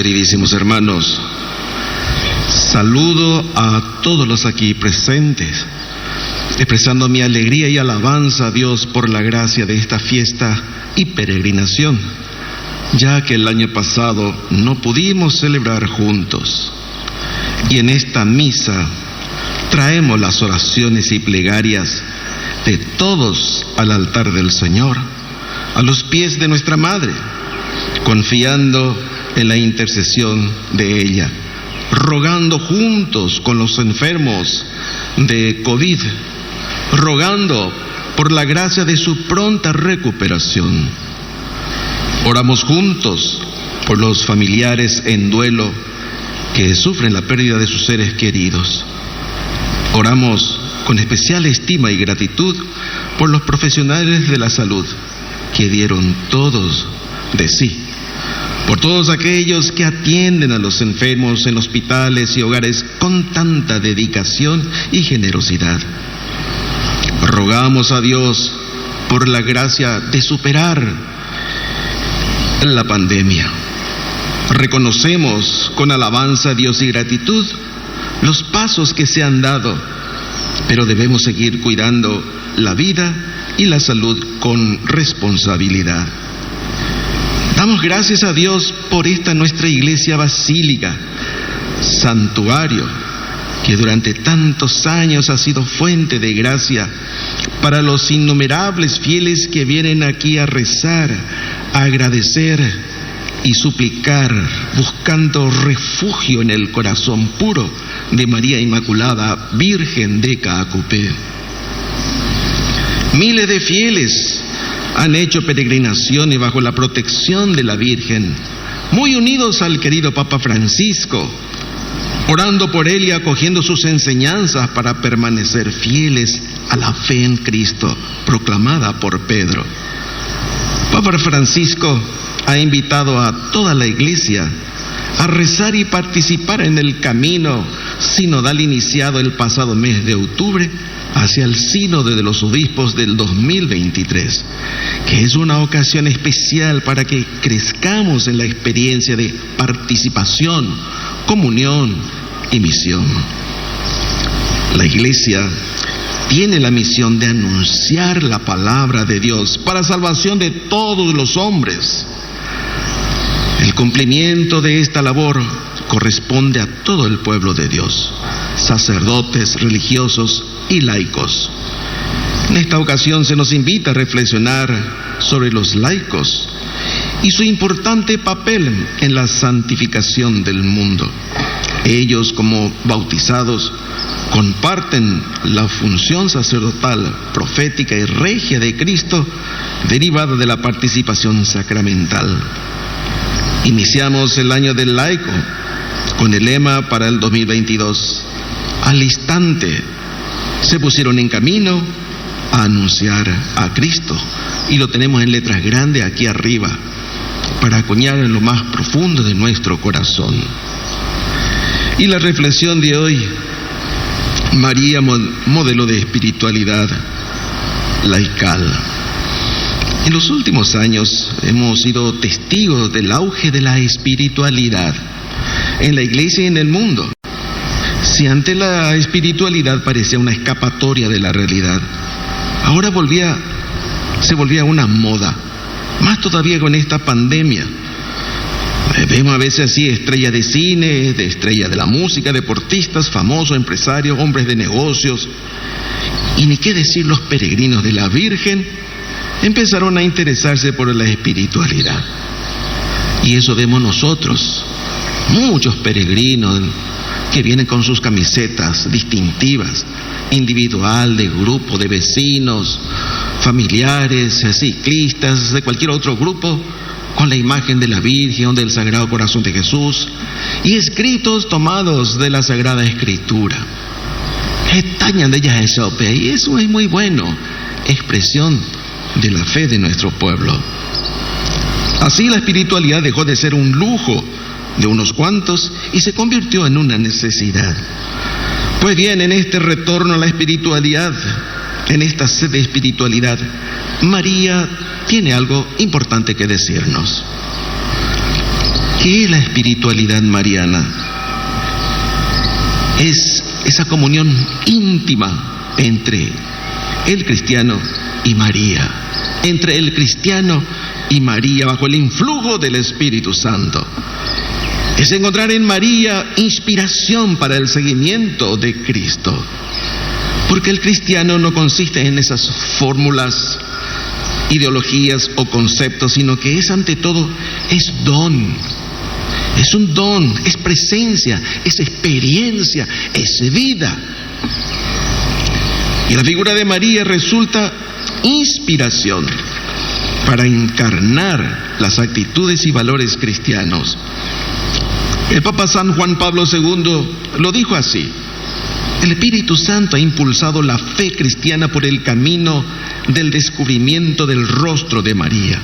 Queridísimos hermanos, saludo a todos los aquí presentes, expresando mi alegría y alabanza a Dios por la gracia de esta fiesta y peregrinación, ya que el año pasado no pudimos celebrar juntos. Y en esta misa traemos las oraciones y plegarias de todos al altar del Señor, a los pies de nuestra Madre, confiando en la intercesión de ella, rogando juntos con los enfermos de COVID, rogando por la gracia de su pronta recuperación. Oramos juntos por los familiares en duelo que sufren la pérdida de sus seres queridos. Oramos con especial estima y gratitud por los profesionales de la salud que dieron todos de sí, por todos aquellos que atienden a los enfermos en hospitales y hogares con tanta dedicación y generosidad. Rogamos a Dios por la gracia de superar la pandemia. Reconocemos con alabanza a Dios y gratitud los pasos que se han dado, pero debemos seguir cuidando la vida y la salud con responsabilidad. Damos gracias a Dios por esta nuestra iglesia basílica, santuario, que durante tantos años ha sido fuente de gracia para los innumerables fieles que vienen aquí a rezar, a agradecer y suplicar, buscando refugio en el corazón puro de María Inmaculada, Virgen de Caacupé. Miles de fieles han hecho peregrinaciones bajo la protección de la Virgen, muy unidos al querido Papa Francisco, orando por él y acogiendo sus enseñanzas para permanecer fieles a la fe en Cristo, proclamada por Pedro. Papa Francisco ha invitado a toda la Iglesia a rezar y participar en el camino sinodal iniciado el pasado mes de octubre hacia el Sínodo de los Obispos del 2023, que es una ocasión especial para que crezcamos en la experiencia de participación, comunión y misión. La Iglesia tiene la misión de anunciar la palabra de Dios para salvación de todos los hombres. El cumplimiento de esta labor corresponde a todo el pueblo de Dios, sacerdotes, religiosos y laicos. En esta ocasión se nos invita a reflexionar sobre los laicos y su importante papel en la santificación del mundo. Ellos, como bautizados, comparten la función sacerdotal, profética y regia de Cristo, derivada de la participación sacramental. Iniciamos el año del laico con el lema para el 2022: al instante se pusieron en camino a anunciar a Cristo, y lo tenemos en letras grandes aquí arriba para acuñar en lo más profundo de nuestro corazón. Y la reflexión de hoy: María, modelo de espiritualidad laical. En los últimos años hemos sido testigos del auge de la espiritualidad en la Iglesia y en el mundo. Si antes la espiritualidad parecía una escapatoria de la realidad, ahora se volvía una moda, más todavía con esta pandemia. Vemos a veces así estrellas de cine, de estrellas de la música, deportistas, famosos, empresarios, hombres de negocios, y ni qué decir los peregrinos de la Virgen, empezaron a interesarse por la espiritualidad. Y eso vemos nosotros, muchos peregrinos que vienen con sus camisetas distintivas, individual, de grupo, de vecinos, familiares, ciclistas, de cualquier otro grupo, con la imagen de la Virgen o del Sagrado Corazón de Jesús, y escritos tomados de la Sagrada Escritura. Estañan de ellas eso, y eso es muy bueno, expresión de la fe de nuestro pueblo. Así la espiritualidad dejó de ser un lujo de unos cuantos y se convirtió en una necesidad. Pues bien, en este retorno a la espiritualidad, en esta sed de espiritualidad, María tiene algo importante que decirnos. ¿Qué es la espiritualidad mariana? Es esa comunión íntima entre el cristiano y María, entre el cristiano y María bajo el influjo del Espíritu Santo. Es encontrar en María inspiración para el seguimiento de Cristo, porque el cristiano no consiste en esas fórmulas, ideologías o conceptos, sino que es ante todo, es don. Es un don, es presencia, es experiencia, es vida. Y la figura de María resulta inspiración para encarnar las actitudes y valores cristianos. El Papa San Juan Pablo II lo dijo así: el Espíritu Santo ha impulsado la fe cristiana por el camino del descubrimiento del rostro de María.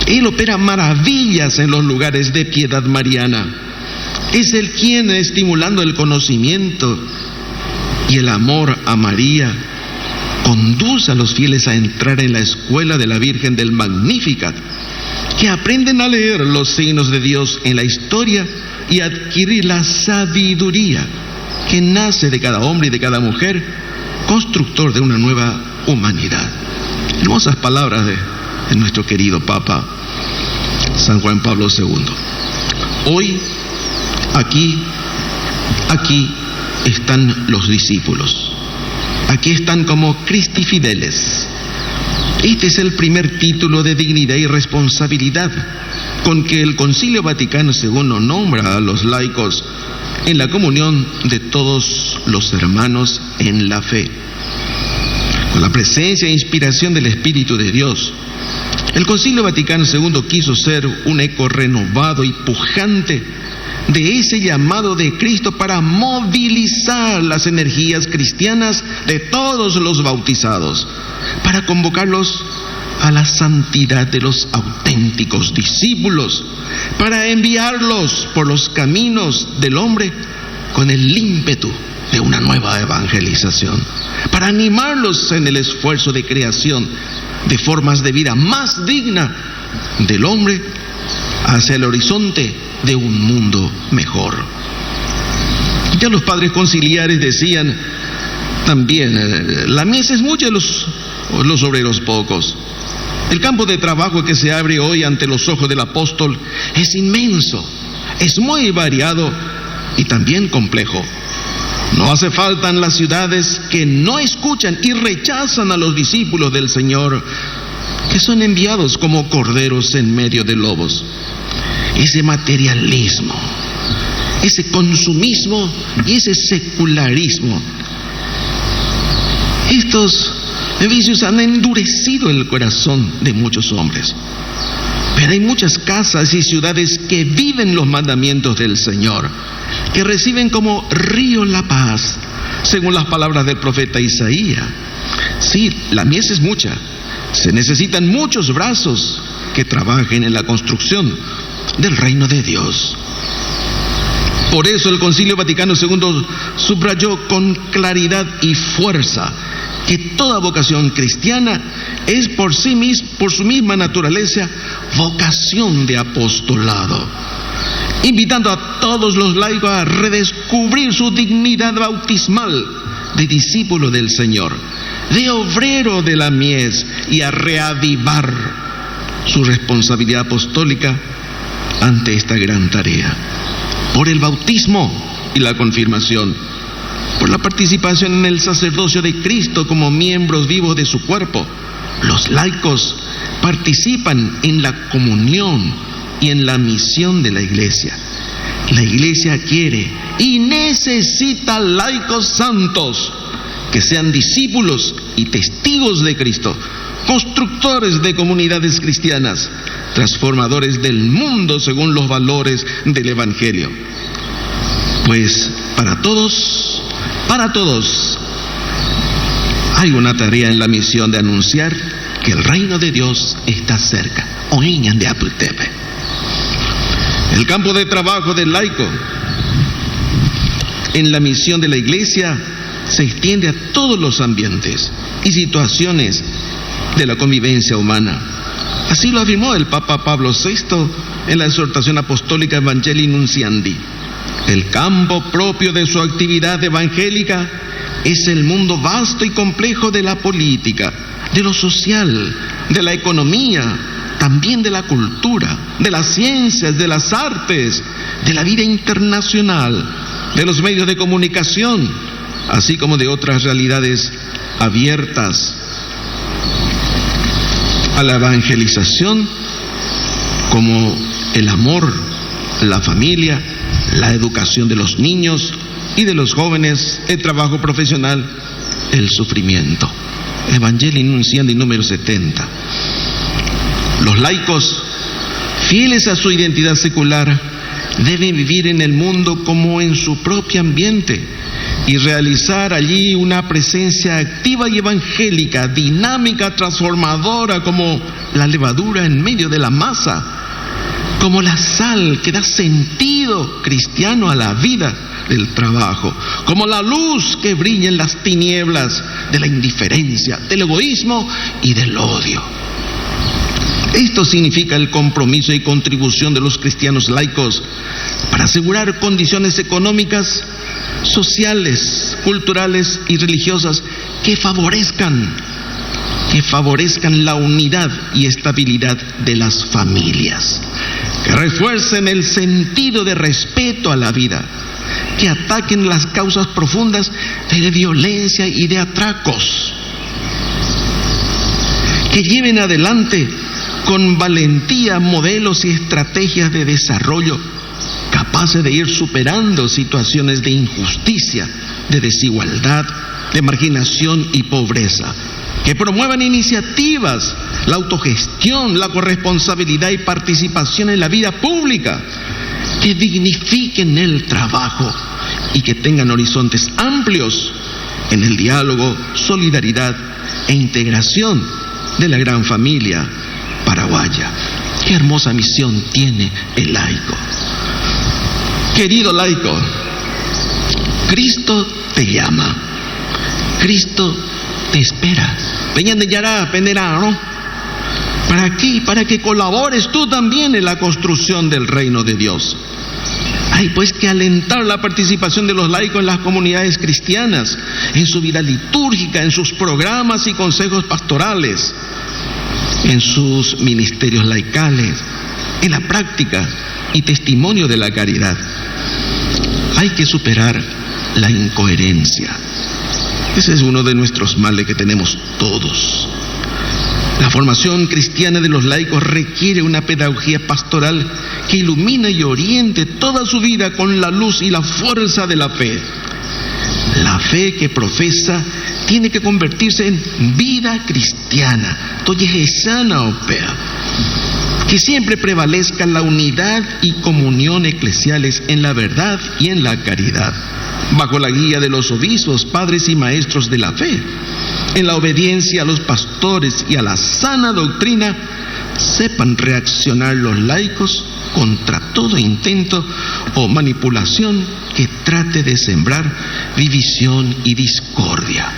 Él opera maravillas en los lugares de piedad mariana. Es Él quien, estimulando el conocimiento y el amor a María, conduce a los fieles a entrar en la escuela de la Virgen del Magnificat, que aprenden a leer los signos de Dios en la historia y adquirir la sabiduría que nace de cada hombre y de cada mujer, constructor de una nueva humanidad. Hermosas palabras de nuestro querido Papa San Juan Pablo II. Hoy, aquí están los discípulos. Aquí están como Christi Fideles. Este es el primer título de dignidad y responsabilidad con que el Concilio Vaticano II nombra a los laicos en la comunión de todos los hermanos en la fe. Con la presencia e inspiración del Espíritu de Dios, el Concilio Vaticano II quiso ser un eco renovado y pujante de ese llamado de Cristo para movilizar las energías cristianas de todos los bautizados, para convocarlos a la santidad de los auténticos discípulos, para enviarlos por los caminos del hombre con el ímpetu de una nueva evangelización, para animarlos en el esfuerzo de creación de formas de vida más digna del hombre hacia el horizonte de un mundo mejor. Ya los padres conciliares decían también, la mies es mucha, los obreros pocos. El campo de trabajo que se abre hoy ante los ojos del apóstol es inmenso, es muy variado y también complejo. No hace falta en las ciudades que no escuchan y rechazan a los discípulos del Señor, que son enviados como corderos en medio de lobos. Ese materialismo, ese consumismo y ese secularismo, estos vicios han endurecido el corazón de muchos hombres. Pero hay muchas casas y ciudades que viven los mandamientos del Señor, que reciben como río la paz, según las palabras del profeta Isaías. Sí, la mies es mucha, se necesitan muchos brazos que trabajen en la construcción del reino de Dios. Por eso el Concilio Vaticano II subrayó con claridad y fuerza que toda vocación cristiana es por su misma naturaleza vocación de apostolado, invitando a todos los laicos a redescubrir su dignidad bautismal de discípulo del Señor, de obrero de la mies, y a reavivar su responsabilidad apostólica ante esta gran tarea. Por el bautismo y la confirmación, por la participación en el sacerdocio de Cristo como miembros vivos de su cuerpo, los laicos participan en la comunión y en la misión de la Iglesia. La Iglesia quiere y necesita laicos santos que sean discípulos y testigos de Cristo, constructores de comunidades cristianas, transformadores del mundo según los valores del Evangelio. Pues para todos, hay una tarea en la misión de anunciar que el reino de Dios está cerca. Oiñan de Aputepe. El campo de trabajo del laico en la misión de la Iglesia se extiende a todos los ambientes y situaciones de la convivencia humana. Así lo afirmó el Papa Pablo VI en la exhortación apostólica Evangelii Nunciandi. El campo propio de su actividad evangélica es el mundo vasto y complejo de la política, de lo social, de la economía, también de la cultura, de las ciencias, de las artes, de la vida internacional, de los medios de comunicación, así como de otras realidades abiertas a la evangelización, como el amor, la familia, la educación de los niños y de los jóvenes, el trabajo profesional, el sufrimiento. Evangelii Nunciandi número 70. Los laicos, fieles a su identidad secular, deben vivir en el mundo como en su propio ambiente y realizar allí una presencia activa y evangélica, dinámica, transformadora, como la levadura en medio de la masa, como la sal que da sentido cristiano a la vida del trabajo, como la luz que brilla en las tinieblas de la indiferencia, del egoísmo y del odio. Esto significa el compromiso y contribución de los cristianos laicos para asegurar condiciones económicas, sociales, culturales y religiosas que favorezcan la unidad y estabilidad de las familias, que refuercen el sentido de respeto a la vida, que ataquen las causas profundas de violencia y de atracos, que lleven adelante con valentía modelos y estrategias de desarrollo capaces de ir superando situaciones de injusticia, de desigualdad, de marginación y pobreza, que promuevan iniciativas, la autogestión, la corresponsabilidad y participación en la vida pública, que dignifiquen el trabajo y que tengan horizontes amplios en el diálogo, solidaridad e integración de la gran familia paraguaya. Qué hermosa misión tiene el laico. Querido laico, Cristo te llama, Cristo te espera. Peñan de Yará, penderá, ¿no? ¿Para qué? Para que colabores tú también en la construcción del reino de Dios. Hay pues que alentar la participación de los laicos en las comunidades cristianas, en su vida litúrgica, en sus programas y consejos pastorales, en sus ministerios laicales, en la práctica y testimonio de la caridad. Hay que superar la incoherencia. Ese es uno de nuestros males que tenemos todos. La formación cristiana de los laicos requiere una pedagogía pastoral que ilumine y oriente toda su vida con la luz y la fuerza de la fe. La fe que profesa tiene que convertirse en vida cristiana, que siempre prevalezca la unidad y comunión eclesiales en la verdad y en la caridad, bajo la guía de los obispos, padres y maestros de la fe. En la obediencia a los pastores y a la sana doctrina, sepan reaccionar los laicos contra todo intento o manipulación que trate de sembrar división y discordia.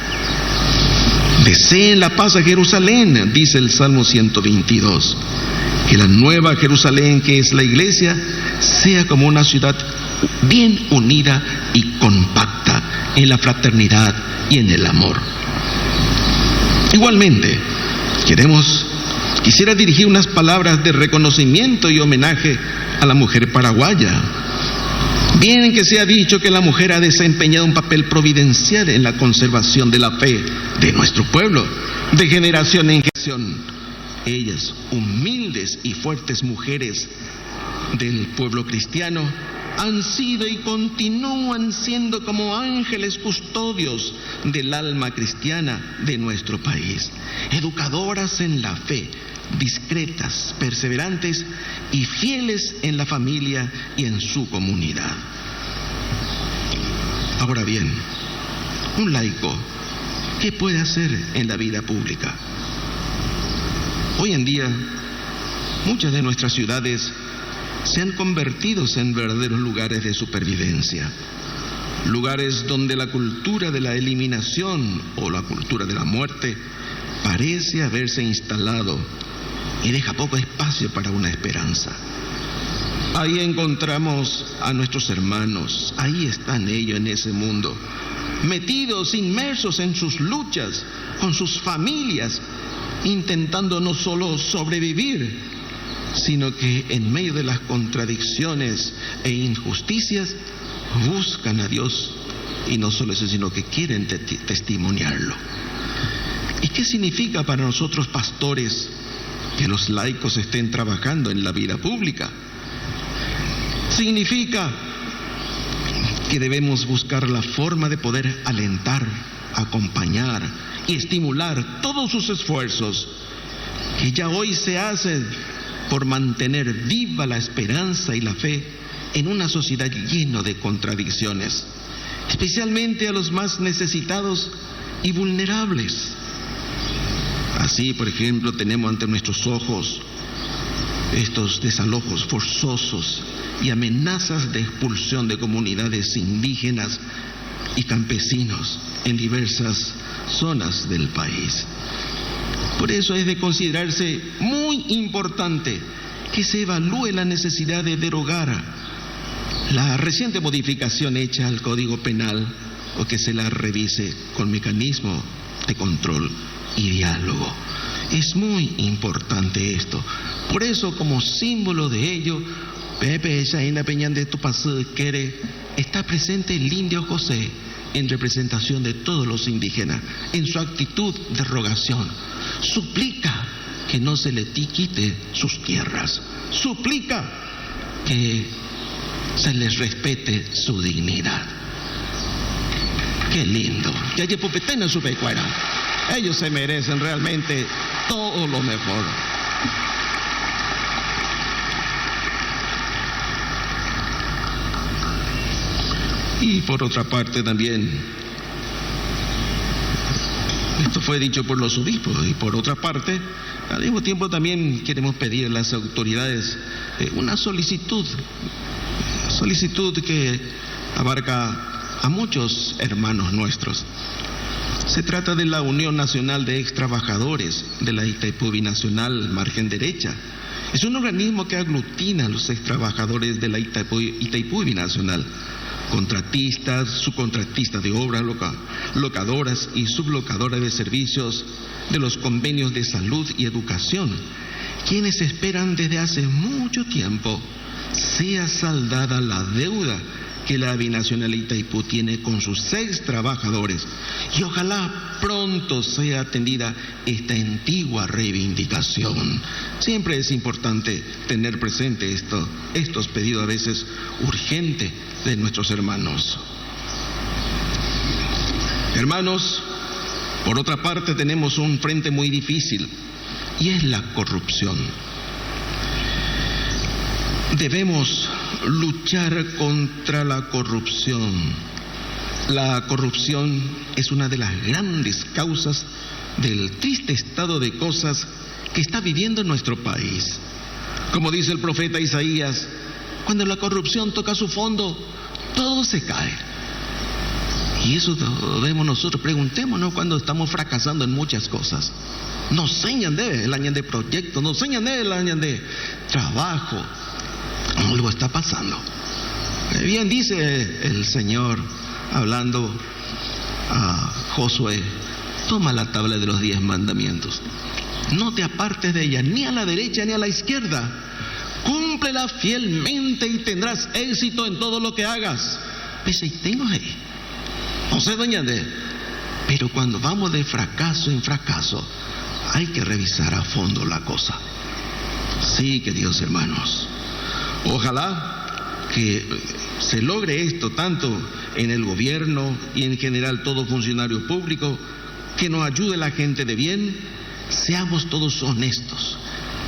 Deseen la paz a Jerusalén, dice el Salmo 122. Que la nueva Jerusalén, que es la iglesia, sea como una ciudad bien unida y compacta en la fraternidad y en el amor. Igualmente, quisiera dirigir unas palabras de reconocimiento y homenaje a la mujer paraguaya. Bien que se ha dicho que la mujer ha desempeñado un papel providencial en la conservación de la fe de nuestro pueblo, de generación en generación. Ellas, humildes y fuertes mujeres del pueblo cristiano, han sido y continúan siendo como ángeles custodios del alma cristiana de nuestro país, educadoras en la fe, discretas, perseverantes y fieles en la familia y en su comunidad. Ahora bien, un laico, ¿qué puede hacer en la vida pública? Hoy en día, muchas de nuestras ciudades se han convertido en verdaderos lugares de supervivencia, lugares donde la cultura de la eliminación o la cultura de la muerte parece haberse instalado y deja poco espacio para una esperanza. Ahí encontramos a nuestros hermanos, ahí están ellos en ese mundo, metidos, inmersos en sus luchas, con sus familias, intentando no solo sobrevivir, sino que en medio de las contradicciones e injusticias buscan a Dios, y no solo eso, sino que quieren testimoniarlo. ¿Y qué significa para nosotros pastores que los laicos estén trabajando en la vida pública? Significa que debemos buscar la forma de poder alentar, acompañar y estimular todos sus esfuerzos que ya hoy se hacen por mantener viva la esperanza y la fe en una sociedad llena de contradicciones, especialmente a los más necesitados y vulnerables. Así, por ejemplo, tenemos ante nuestros ojos estos desalojos forzosos y amenazas de expulsión de comunidades indígenas y campesinos en diversas zonas del país. Por eso es de considerarse muy importante que se evalúe la necesidad de derogar la reciente modificación hecha al Código Penal, o que se la revise con mecanismo de control y diálogo. Es muy importante esto. Por eso, como símbolo de ello, Pepe Shaina Peñán de Tupazú quiere, está presente el indio José en representación de todos los indígenas, en su actitud de rogación. Suplica que no se le quite sus tierras. Suplica que se les respete su dignidad. Qué lindo. Ya Yepupetena su pecuara. Ellos se merecen realmente todo lo mejor. Y por otra parte también, esto fue dicho por los obispos, y por otra parte, al mismo tiempo también queremos pedir a las autoridades una solicitud que abarca a muchos hermanos nuestros. Se trata de la Unión Nacional de Ex Trabajadores de la Itaipú Binacional Margen Derecha. Es un organismo que aglutina a los ex trabajadores de la Itaipú Binacional, contratistas, subcontratistas de obra, locadoras y sublocadoras de servicios de los convenios de salud y educación, quienes esperan desde hace mucho tiempo sea saldada la deuda que la Binacional Itaipú tiene con sus ex trabajadores, y ojalá pronto sea atendida esta antigua reivindicación. Siempre es importante tener presente estos pedidos a veces urgentes de nuestros hermanos. Hermanos, por otra parte tenemos un frente muy difícil, y es la corrupción. Debemos luchar contra la corrupción. La corrupción es una de las grandes causas del triste estado de cosas que está viviendo nuestro país. Como dice el profeta Isaías, cuando la corrupción toca su fondo, todo se cae. Y eso debemos nosotros, preguntémonos cuando estamos fracasando en muchas cosas. Nos señan el año de proyecto, nos señan el año de trabajo. Algo está pasando. Bien dice el Señor, hablando a Josué, toma la tabla de los 10 mandamientos, no te apartes de ella, ni a la derecha ni a la izquierda, cúmplela fielmente y tendrás éxito en todo lo que hagas. Pese y tengo ahí, no sé doña de, pero cuando vamos de fracaso en fracaso, hay que revisar a fondo la cosa. Sí, queridos hermanos, ojalá que se logre esto tanto en el gobierno y en general todo funcionario público, que nos ayude la gente de bien, seamos todos honestos.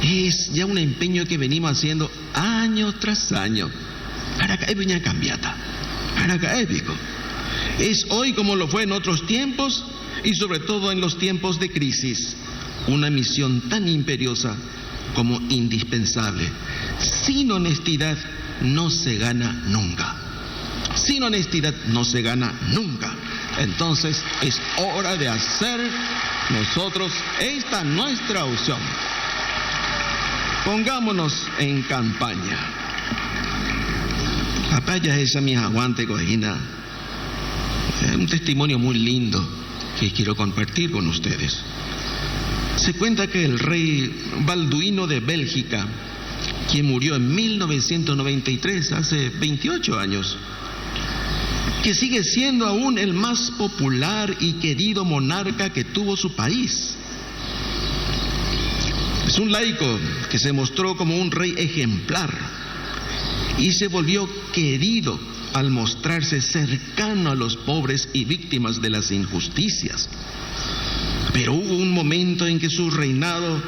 Es ya un empeño que venimos haciendo año tras año. Es hoy como lo fue en otros tiempos y sobre todo en los tiempos de crisis, una misión tan imperiosa como indispensable. Sin honestidad no se gana nunca. Sin honestidad no se gana nunca. Entonces es hora de hacer nosotros esta nuestra opción. Pongámonos en campaña. Apaya esa mi aguante cojina. Un testimonio muy lindo que quiero compartir con ustedes. Se cuenta que el rey Balduino de Bélgica, quien murió en 1993, hace 28 años, que sigue siendo aún el más popular y querido monarca que tuvo su país. Es un laico que se mostró como un rey ejemplar y se volvió querido al mostrarse cercano a los pobres y víctimas de las injusticias. Pero hubo un momento en que su reinado,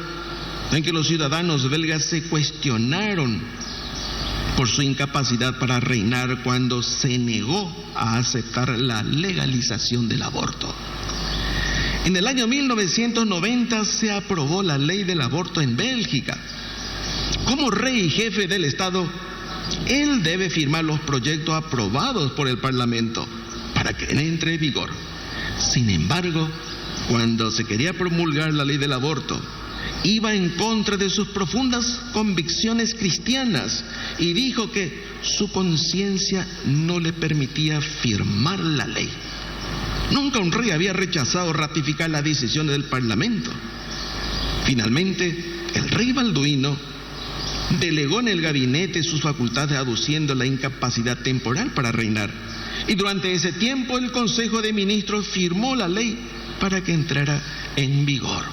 en que los ciudadanos belgas se cuestionaron por su incapacidad para reinar cuando se negó a aceptar la legalización del aborto. En el año 1990 se aprobó la ley del aborto en Bélgica. Como rey y jefe del Estado, él debe firmar los proyectos aprobados por el Parlamento para que entre en vigor. Sin embargo, cuando se quería promulgar la ley del aborto, iba en contra de sus profundas convicciones cristianas y dijo que su conciencia no le permitía firmar la ley. Nunca un rey había rechazado ratificar las decisiones del Parlamento. Finalmente, el rey Balduino delegó en el gabinete sus facultades aduciendo la incapacidad temporal para reinar. Y durante ese tiempo el Consejo de Ministros firmó la ley para que entrara en vigor.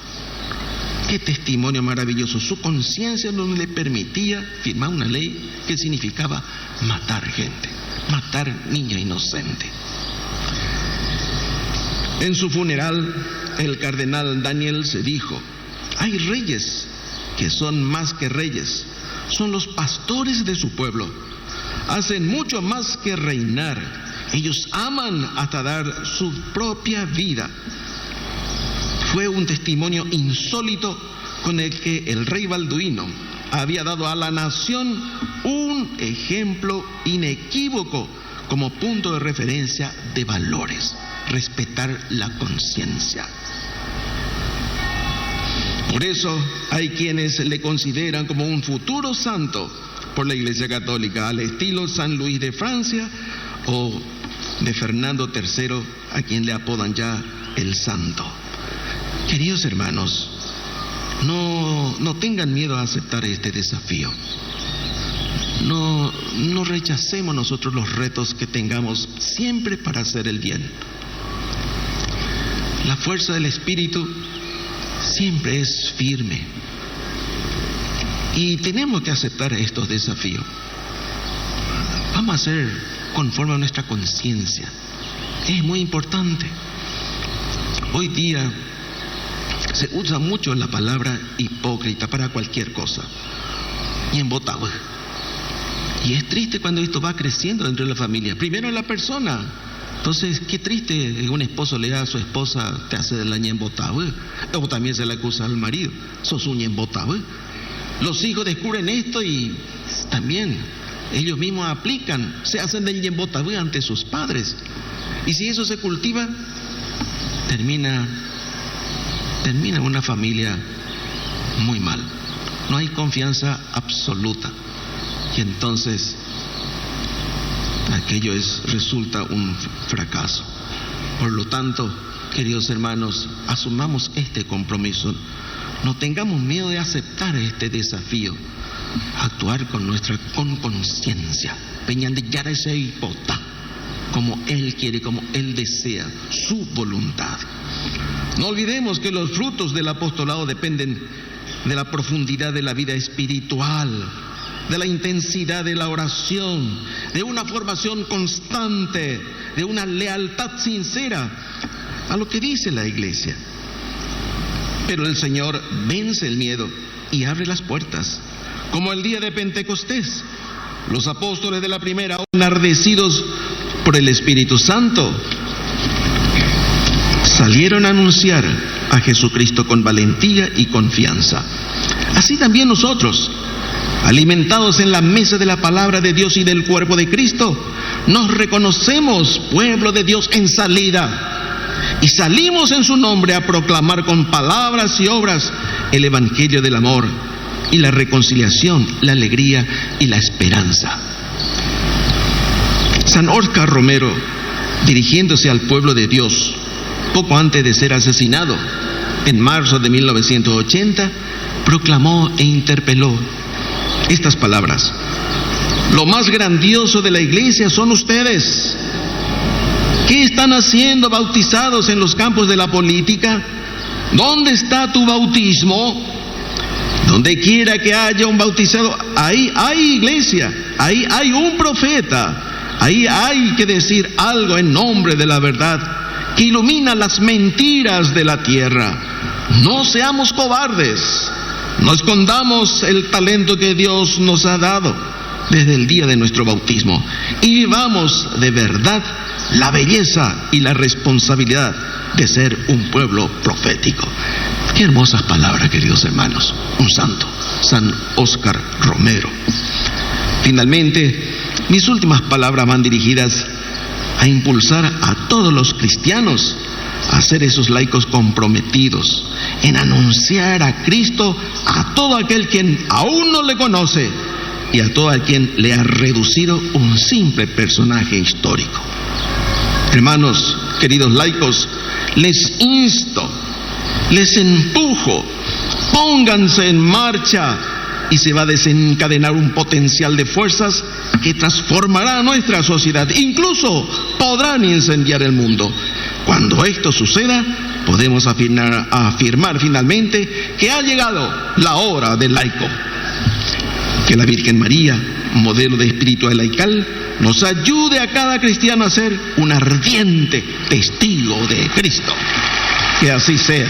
Qué testimonio maravilloso. Su conciencia no le permitía firmar una ley que significaba matar gente, matar niños inocentes. En su funeral, el cardenal Daniel se dijo: hay reyes que son más que reyes, son los pastores de su pueblo. Hacen mucho más que reinar. Ellos aman hasta dar su propia vida. Fue un testimonio insólito con el que el rey Balduino había dado a la nación un ejemplo inequívoco como punto de referencia de valores: respetar la conciencia. Por eso hay quienes le consideran como un futuro santo por la Iglesia Católica, al estilo San Luis de Francia o de Fernando III, a quien le apodan ya el Santo. Queridos hermanos, no tengan miedo a aceptar este desafío. No rechacemos nosotros los retos que tengamos siempre para hacer el bien. La fuerza del Espíritu siempre es firme y tenemos que aceptar estos desafíos. Vamos a hacer conforme a nuestra conciencia. Es muy importante. Hoy día se usa mucho la palabra hipócrita para cualquier cosa. Y en botagüe. Y es triste cuando esto va creciendo dentro de la familia. Primero la persona. Entonces, qué triste que un esposo le diga a su esposa: te hace de la ñembotagüe. O también se le acusa al marido: sos un ñembotagüe. Los hijos descubren esto y también ellos mismos aplican, se hacen del ñembotagüe ante sus padres. Y si eso se cultiva, termina una familia muy mal. No hay confianza absoluta. Y entonces aquello resulta un fracaso. Por lo tanto, queridos hermanos, asumamos este compromiso. No tengamos miedo de aceptar este desafío. Actuar con conciencia. Peñan de yara ese hipota, como Él quiere, como Él desea, su voluntad. No olvidemos que los frutos del apostolado dependen de la profundidad de la vida espiritual, de la intensidad de la oración, de una formación constante, de una lealtad sincera a lo que dice la Iglesia. Pero el Señor vence el miedo y abre las puertas, como el día de Pentecostés. Los apóstoles de la primera hora, enardecidos por el Espíritu Santo, salieron a anunciar a Jesucristo con valentía y confianza. Así también nosotros, alimentados en la mesa de la palabra de Dios y del cuerpo de Cristo, nos reconocemos pueblo de Dios en salida y salimos en su nombre a proclamar con palabras y obras el evangelio del amor y la reconciliación, la alegría y la esperanza. San Óscar Romero, dirigiéndose al pueblo de Dios, poco antes de ser asesinado, en marzo de 1980, proclamó e interpeló estas palabras: lo más grandioso de la iglesia son ustedes. ¿Qué están haciendo bautizados en los campos de la política? ¿Dónde está tu bautismo? Donde quiera que haya un bautizado, ahí hay iglesia, ahí hay un profeta, ahí hay que decir algo en nombre de la verdad que ilumina las mentiras de la tierra. No seamos cobardes, no escondamos el talento que Dios nos ha dado desde el día de nuestro bautismo y vivamos de verdad la belleza y la responsabilidad de ser un pueblo profético. Qué hermosas palabras, queridos hermanos. Un santo, San Óscar Romero. Finalmente, mis últimas palabras van dirigidas a impulsar a todos los cristianos a ser esos laicos comprometidos en anunciar a Cristo a todo aquel quien aún no le conoce y a todo aquel quien le ha reducido un simple personaje histórico. Hermanos, queridos laicos, les insto, les empujo, pónganse en marcha y se va a desencadenar un potencial de fuerzas que transformará nuestra sociedad. Incluso podrán incendiar el mundo. Cuando esto suceda, podemos afirmar finalmente que ha llegado la hora del laico. Que la Virgen María, modelo de espiritualidad laical, nos ayude a cada cristiano a ser un ardiente testigo de Cristo. Que así sea.